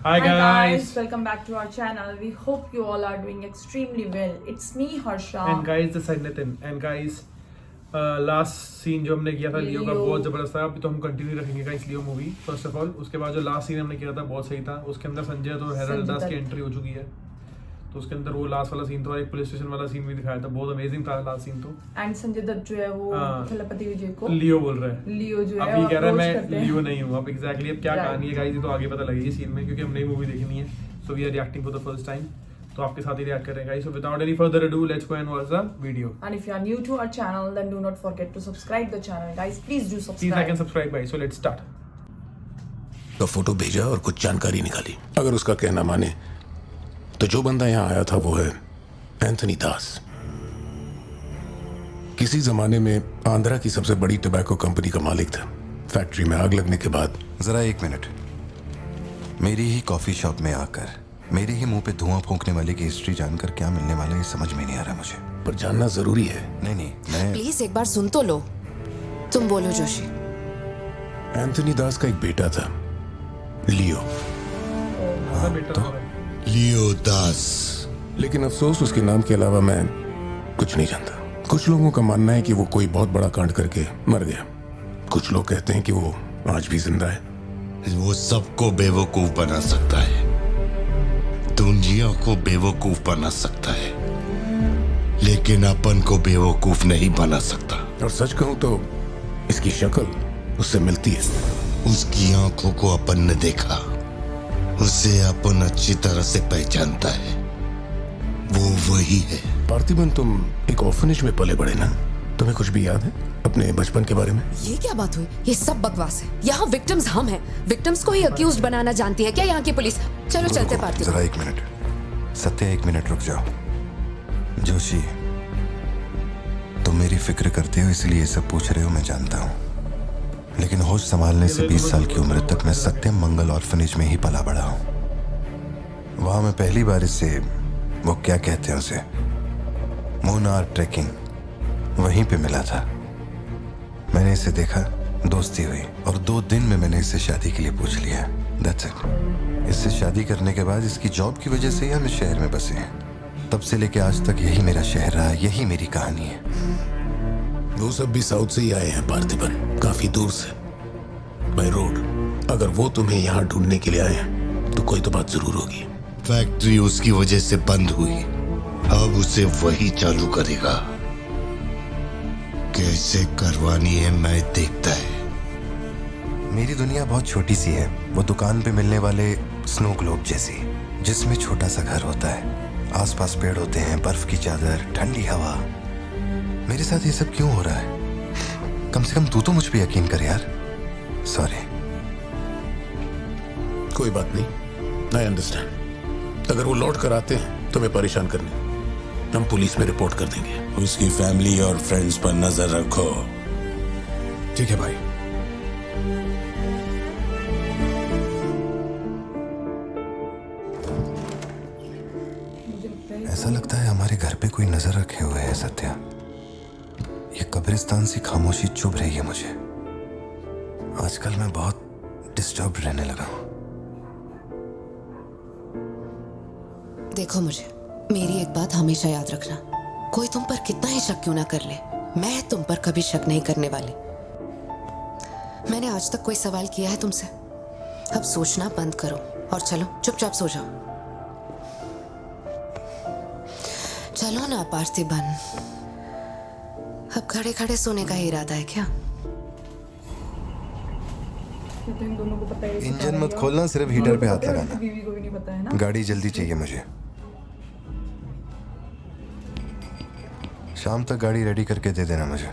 Hi guys, welcome back to our channel. We hope you all are doing extremely well. It's me Harsha. and guys this is Nitin and guys last scene जो हमने किया था लियो का बहुत जबरदस्त था। अभी तो हम कंटिन्यू रखेंगे guys Leo movie first of all. उसके बाद जो लास्ट सीन हमने किया था बहुत सही था। उसके अंदर संजय तो हेरल्ड दास की एंट्री हो चुकी है, तो उसके अंदर वो लास्ट वाला सीन था, एक पुलिस स्टेशन वाला सीन भी दिखाया था, बहुत अमेजिंग था लास्ट सीन। तो एंड संजय दत्त जो है वो थलपति विजय को लियो बोल रहा है, लियो जो है अभी कह रहा है मैं लियो नहीं हूँ। अब एग्जैक्टली अब क्या कहानी है गाइस ये तो आगे पता लगेगी सीन में, क्योंकि हम नई मूवी देखनी है। So we are reacting for the first time, तो आपके साथ ही रिएक्ट कर रहे हैं guys. So without any further ado let's go and watch the video. And if you are new to our channel, then do not forget to subscribe the channel, guys. Please do subscribe. Please like and subscribe guys. So let's start. तो photo भेजा और कुछ जानकारी निकाली। अगर उसका कहना माने तो जो बंदा यहाँ आया था वो है एंथनी दास। किसी जमाने में आंध्रा की सबसे बड़ी टबैको कंपनी का मालिक था। फैक्ट्री में आग लगने के बाद जरा एक मिनट, मेरी ही कॉफी शॉप में आकर मेरे ही मुंह पे धुआं फूंकने वाले की हिस्ट्री जानकर क्या मिलने वाला है ये समझ में नहीं आ रहा मुझे। पर जानना जरूरी है। नहीं मैं प्लीज एक बार सुन तो लो। तुम बोलो जोशी। एंथनी दास का एक बेटा था लियो। हाँ, बेटा तो? लियो दास। लेकिन अफसोस उसके नाम के अलावा मैं कुछ नहीं जानता। कुछ लोगों का मानना है कि वो कोई बहुत बड़ा कांड करके मर गया। कुछ लोग कहते हैं कि वो आज भी जिंदा है। वो सबको बेवकूफ बना सकता है, दुनिया को बेवकूफ बना सकता है, लेकिन अपन को बेवकूफ नहीं बना सकता। और सच कहूं तो इसकी शक्ल उससे मिलती है। उसकी आंखों को अपन ने देखा, उसे अपन अच्छी तरह से पहचानता है। वो वही है। पार्थिबन, तुम एक ऑर्फनेज में पले बड़े ना? तुम्हें कुछ भी याद है अपने बचपन के बारे में? ये क्या बात हुई? ये सब बकवास है। यहाँ विक्टिम्स हम हैं। विक्टिम्स को ही अक्यूज्ड बनाना जानती है क्या यहाँ की पुलिस? चलो चलते पार्थिबन। जरा एक मिनट, सत्या एक मिनट रुक जाओ। जोशी, तुम मेरी फिक्र करते हो इसलिए सब पूछ रहे हो, मैं जानता हूँ। लेकिन होश संभालने से 20 साल की उम्र तक मैं सत्यम मंगल ऑर्फनेज में ही पला बड़ा हूँ। वहां मैं पहली बार इससे, वो क्या कहते हैं उसे, मोनार ट्रेकिंग, वहीं पे मिला था। मैंने इसे देखा, दोस्ती हुई और 2 दिन में मैंने इससे शादी के लिए पूछ लिया। That's it। इससे शादी करने के बाद इसकी जॉब की वजह से ही हम इस शहर में बसे हैं। तब से लेके आज तक यही मेरा शहर रहा, यही मेरी कहानी है। वो सब भी साउथ से ही आए हैं पार्थिबन, काफी दूर से, बाय रोड। अगर वो तुम्हें यहाँ ढूंढने के लिए आए हैं तो कोई तो बात जरूर होगी। फैक्ट्री उसकी वजह से बंद हुई, अब उसे वही चालू करेगा। कैसे करवानी है मैं देखता है। मेरी दुनिया बहुत छोटी सी है, वो दुकान पे मिलने वाले स्नो ग्लोब जैसी, जिसमें छोटा सा घर होता है, आसपास पेड़ होते हैं, बर्फ की चादर, ठंडी हवा। मेरे साथ ये सब क्यों हो रहा है? कम से कम तू तो मुझ पे यकीन कर यार। सॉरी। कोई बात नहीं, आई अंडरस्टैंड। अगर वो लौट कर आते हैं तुम्हें परेशान करने, हम पुलिस में रिपोर्ट कर देंगे। उसकी फैमिली और फ्रेंड्स पर नजर रखो। ठीक है भाई। ऐसा लगता है हमारे घर पे कोई नजर रखे हुए है सत्या। ये कब्रिस्तान सी खामोशी चुभ रही है मुझे। आजकल मैं बहुत डिस्टर्ब रहने लगा हूं। देखो मुझे, मेरी एक बात हमेशा याद रखना। कोई तुम पर कितना ही शक क्यों ना कर ले, मैं तुम पर कभी शक नहीं करने वाली। मैंने आज तक कोई सवाल किया है तुमसे? अब सोचना बंद करो और चलो चुपचाप सो जाओ। चलो ना पार्थिबन। अब खड़े खड़े सोने का ही इरादा है क्या? तो इन दोनों को पता है। इंजन मत खोलना, सिर्फ हीटर पे हाथ लगाना। बीवी को भी नहीं पता है ना। गाड़ी जल्दी चाहिए मुझे। शाम तक गाड़ी रेडी करके दे देना मुझे।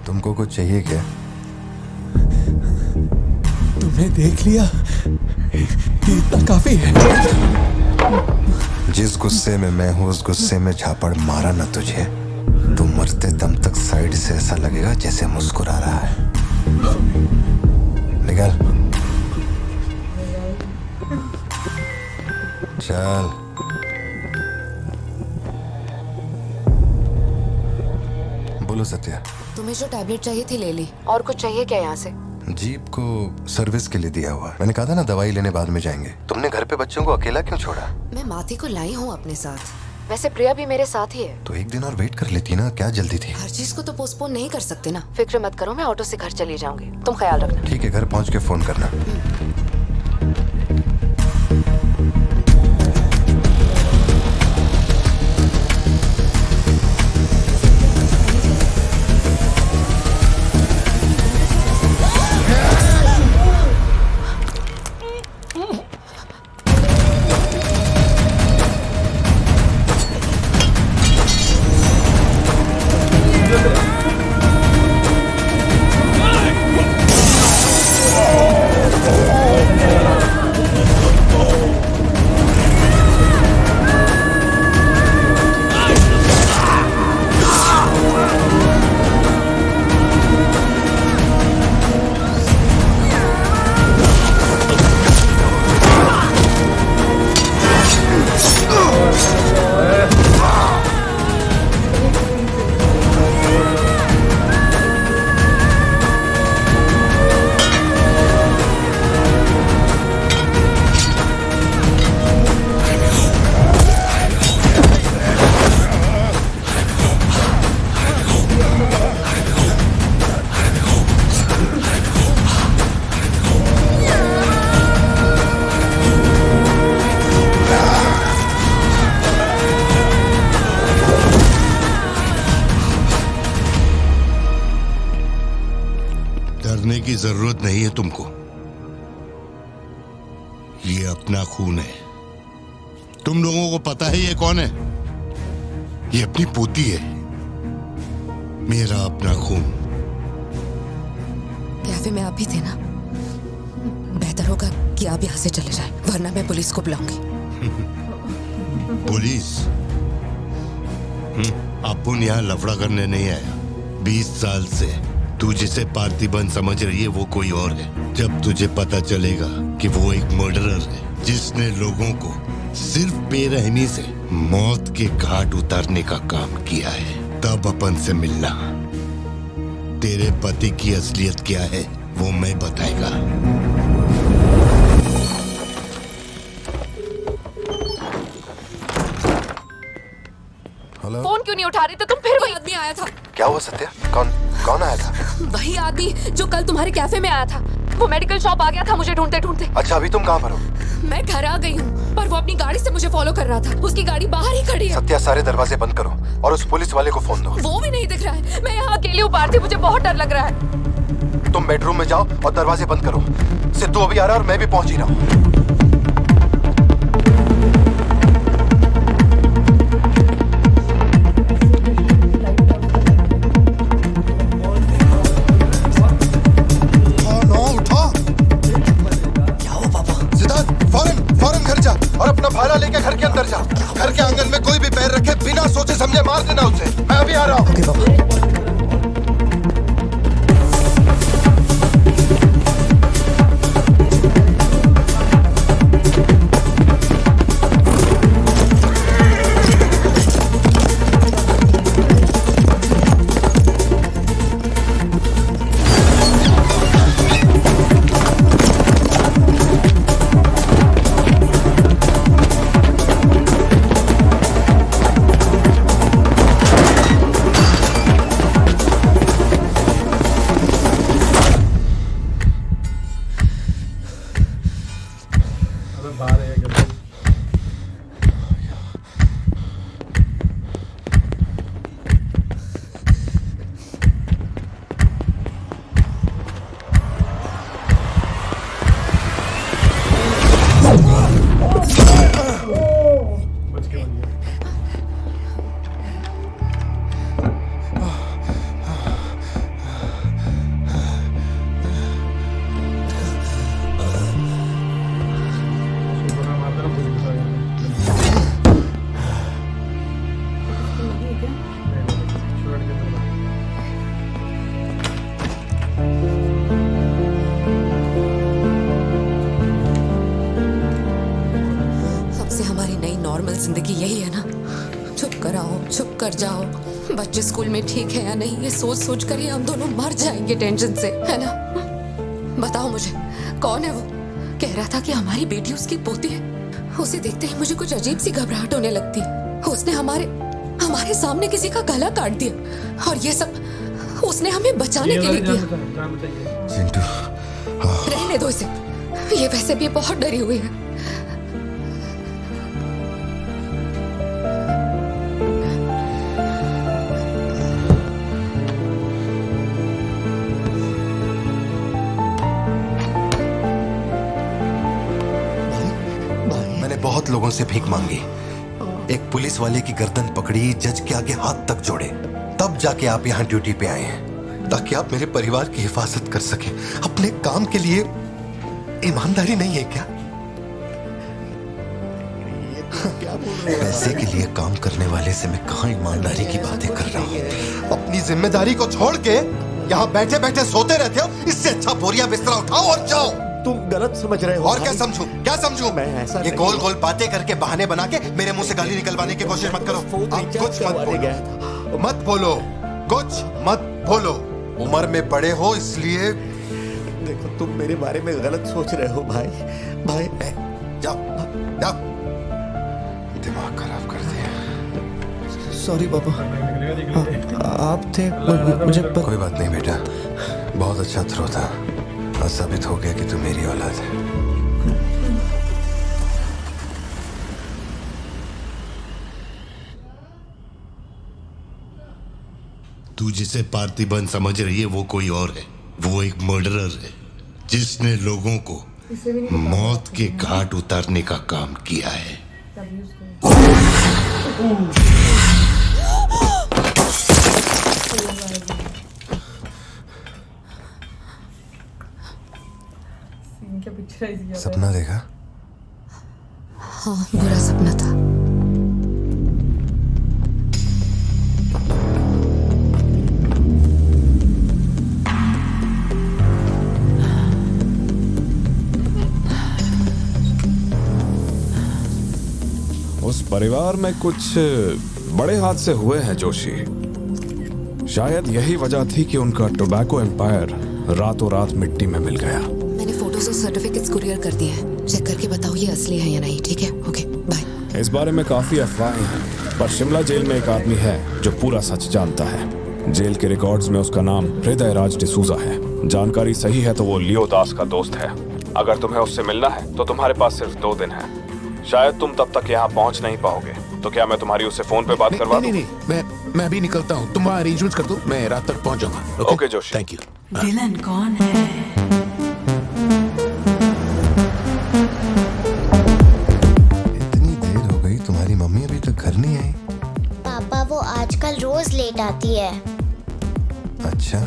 तुमको कुछ चाहिए क्या? तुमने देख लिया, इतना काफी है। जिस गुस्से में मैं हूं उस गुस्से में झापड़ मारा ना तुझे तो मरते दम तक साइड से ऐसा लगेगा जैसे मुस्कुरा रहा है। निकल चल। बोलो सत्या। तुम्हें जो टैबलेट चाहिए थी ले ली। और कुछ चाहिए क्या यहाँ से? जीप को सर्विस के लिए दिया हुआ। मैंने कहा था ना दवाई लेने बाद में जाएंगे। तुमने घर पे बच्चों को अकेला क्यों छोड़ा? मैं माथी को लाई हूँ अपने साथ। वैसे प्रिया भी मेरे साथ ही है। तो एक दिन और वेट कर लेती ना, क्या जल्दी थी? हर चीज को तो पोस्टपोन नहीं कर सकते ना। फिक्र मत करो, मैं ऑटो से घर चली जाऊंगी, तुम ख्याल रखना। ठीक है, घर पहुंच के फोन करना। डरने की जरूरत नहीं है तुमको। ये अपना खून है। तुम लोगों को पता है ये कौन है? ये अपनी पोती है। मेरा अपना खून। कैफे में आप भी थे ना? बेहतर होगा कि आप यहाँ से चले जाएं, वरना मैं पुलिस को बुलाऊंगी। पुलिस? अपुन यहाँ लफड़ा करने नहीं आया। 20 साल से तू जिसे पार्थिबन समझ रही है वो कोई और है। जब तुझे पता चलेगा कि वो एक मर्डरर है जिसने लोगों को सिर्फ बेरहमी से मौत के घाट उतारने का काम किया है, तब अपन से मिलना। तेरे पति की असलियत क्या है वो मैं बताएगा। हेलो। फोन क्यों नहीं उठा रहे थे तुम? फिर वही आदमी आया था। क्या हुआ सत्या? कौन आया था? वही आदमी जो कल तुम्हारे कैफे में आया था। वो मेडिकल शॉप आ गया था मुझे ढूंढते ढूंढते। अच्छा, अभी तुम कहाँ पर हो? मैं घर आ गई हूँ, पर वो अपनी गाड़ी से मुझे फॉलो कर रहा था। उसकी गाड़ी बाहर ही खड़ी है। सत्या, सारे दरवाजे बंद करो और उस पुलिस वाले को फोन दो। वो भी नहीं दिख रहा है। मैं यहाँ अकेली हूँ पार्थी, मुझे बहुत डर लग रहा है। तुम बेडरूम में जाओ और दरवाजे बंद करो। सिद्धू अभी आ रहा है और मैं भी पहुंच ही रहा हूँ। और अपना भाला लेके घर के अंदर जा। घर के आंगन में कोई भी पैर रखे बिना सोचे समझे मार देना उसे। मैं अभी आ रहा हूँ। ओके बाबा। क्या? स्टूडेंट के अंदर अब से हमारी नई नॉर्मल जिंदगी यही है ना? चुप कर आओ, चुप कर जाओ। बच्चे स्कूल में ठीक है या नहीं, ये सोच सोच कर ही हम दोनों मर जाएंगे टेंशन से, है ना? बताओ मुझे, कौन है वो? कह रहा था कि हमारी बेटी उसकी पोती है। उसे देखते ही मुझे कुछ अजीब सी घबराहट होने लगती है। उसने हमारे सामने किसी का गला काट दिया, और ये सब उसने हमें बचाने के लिए किया। जान बताइए। चिंटू, रहने दो इसे, ये वैसे भी बहुत डरी हुई है। मैंने बहुत लोगों से भीख मांगी, एक पुलिस वाले की गर्दन पकड़ी, जज के आगे हाथ तक जोड़े, तब जाके आप यहाँ ड्यूटी पे आए हैं, ताकि आप मेरे परिवार की हिफाजत कर सके। अपने काम के लिए ईमानदारी नहीं है क्या? पैसे के लिए काम करने वाले से मैं कहाँ ईमानदारी की बातें कर रहा हूँ? अपनी जिम्मेदारी को छोड़ के यहाँ बैठे बैठे सोते रहते हो। इससे अच्छा बोरिया बिस्तरा उठाओ और जाओ। तुम गलत समझ रहे हो। और क्या समझूं? क्या समझूं? मैं ऐसा ये नहीं- गोल गोल बातें करके बहाने बना के मेरे मुंह से गाली निकलवाने की कोशिश मत करो। आप कुछ मत बोलो, मत बोलो, कुछ मत बोलो। उम्र में बड़े हो इसलिए। देखो, तुम मेरे बारे में गलत सोच रहे हो भाई। जाओ जाओ, दिमाग खराब कर दिया। सॉरी पापा, निकलेगा देख लीजिए। आप थे मुझे कोई बात नहीं बेटा, बहुत अच्छा थ्रो था और साबित हो गया कि तू मेरी औलाद है। तू जिसे पार्थिबन समझ रही है वो कोई और है। वो एक मर्डरर है जिसने लोगों को इसे भी नहीं पता। मौत के घाट उतारने का काम किया है। तब यूज करो। सीन क्या पिक्चराइज किया था। सपना देखा? हाँ, बुरा सपना था। उस परिवार में कुछ बड़े हादसे हुए हैं जोशी। शायद यही वजह थी कि उनका टोबैको एम्पायर रातों रात मिट्टी में मिल गया। मैंने फोटोज और सर्टिफिकेट्स कुरियर कर दिए हैं। चेक करके बताओ ये असली है या नहीं, ठीक है? Okay, bye. इस बारे में काफी अफवाहें हैं, पर शिमला जेल में एक आदमी है जो पूरा सच जानता है। जेल के रिकॉर्ड्स में उसका नाम हृदय राज डिसूजा है। जानकारी सही है तो वो लियो दास का दोस्त है। अगर तुम्हें उससे मिलना है तो तुम्हारे पास सिर्फ 2 दिन है। शायद तुम तब तक यहाँ पहुँच नहीं पाओगे, तो क्या मैं तुम्हारी उससे फोन पे बात करवा दूं? नहीं, मैं अभी निकलता हूँ। तुम वहाँ अरेंजमेंट कर दो, मैं रात तक पहुँच जाऊंगा। Okay Joshi. Thank you. Villain कौन है? इतनी देर हो गई, तुम्हारी मम्मी अभी तक घर नहीं आई? पापा वो आजकल रोज लेट आती है। अच्छा,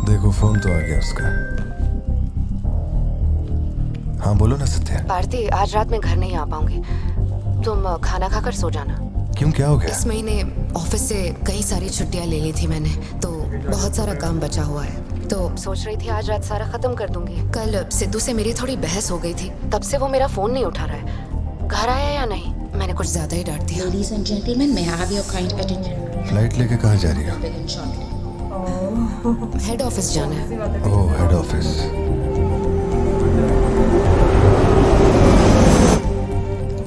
देखो फोन तो आ गया उसका। हाँ बोलो ना सत्या। भारती, आज रात में घर नहीं आ पाऊंगी। तुम खाना खाकर सो जाना। क्यों, क्या हो गया? इस महीने ऑफिस से कई सारी छुट्टियां ले ली थी मैंने, तो बहुत सारा काम बचा हुआ है। तो सोच रही थी आज रात सारा खत्म कर दूंगी। कल सिद्धू से मेरी थोड़ी बहस हो गई थी, तब से वो मेरा फोन नहीं उठा रहा है। घर आया या नहीं? मैंने कुछ ज्यादा ही डांट दिया। Ladies and gentlemen, may I have your kind attention? Flight लेके कहाँ जा रही हो? Begin shortly. हेड ऑफिस जाना है। ओह, हेड ऑफिस।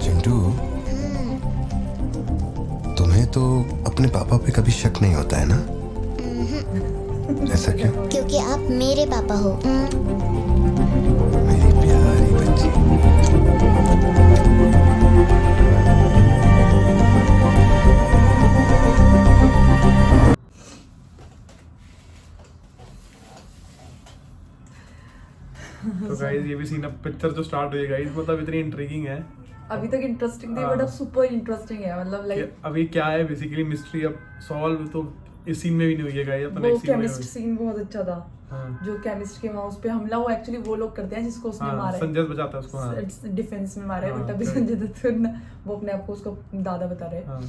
चिंटू, तुम्हें तो अपने पापा पे कभी शक नहीं होता है ना? ऐसा क्यों? क्योंकि आप मेरे पापा हो। मेरी प्यारी बच्ची। तो गाइस ये भी सीन, अब पिक्चर जो स्टार्ट हुई गाइस, मतलब इतनी इंट्रिगिंग है। अभी तक इंटरेस्टिंग थी, बट अब सुपर इंटरेस्टिंग है। मतलब कि लाइक अभी क्या है बेसिकली मिस्ट्री अब सॉल्व तो इस सीन में भी नहीं हुई है गाइस, अपन वो नेक्स्ट सीन में केमिस्ट हुई। सीन बहुत अच्छा था, हाँ। जो केमिस्ट के वहाँ उस पे हमला, वो एक्चुअली वो लोग करते हैं जिसको उसने हाँ, मारा है, संजय बचाता है उसको। हाँ। डिफेंस में मारा है, हाँ, बट अभी correct। संजय दत्त वो अपने आप को उसको दादा बता रहे हैं। हाँ।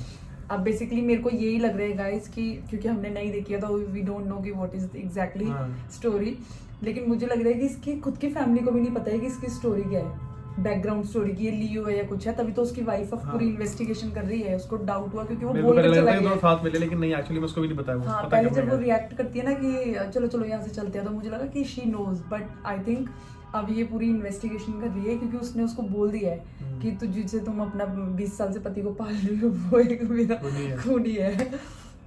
अब बेसिकली मेरे को यही लग रहा है गाइस कि क्योंकि हमने नहीं देखी है तो वी डोंट नो कि व्हाट इज एग्जैक्टली हाँ। स्टोरी, लेकिन मुझे लग रहा है कि इसकी खुद की फैमिली को भी नहीं पता है कि इसकी स्टोरी क्या है, बैकग्राउंड स्टोरी की ये लियो है या कुछ है, तभी तो उसकी वाइफ अब पूरी इन्वेस्टिगेशन कर रही है, उसको डाउट हुआ क्योंकि वो मेरे को बोल पहले के लगा चला था कि गया दोनों है। साथ मिले, लेकिन नहीं, एक्चुअली मैं उसको भी नहीं पता है वो। हाँ, पता पहले कब जब वो लगा। रिएक्ट करती है ना कि चलो चलो यहाँ से चलते हैं, तो मुझे लगा कि she knows, but I think अब ये पूरी इन्वेस्टिगेशन कर रही है क्योंकि उसने उसको बोल दिया है कि जिससे तुम अपना 20 साल से पति को पाल रही हो वो एक मेरा खूनी है। खूनी है,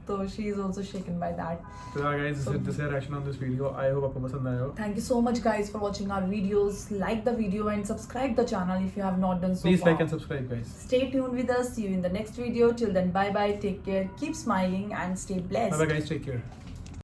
तो she is also shaken by that. तो guys, this is reaction on this video. I hope आपको पसंद आया हो। Thank you so much guys for watching our videos. Like the video and subscribe the channel if you have not done so Please far. like and subscribe guys. Stay tuned with us. See you in the next video. Till then, bye bye. Take care. Keep smiling and stay blessed. Bye bye guys, take care.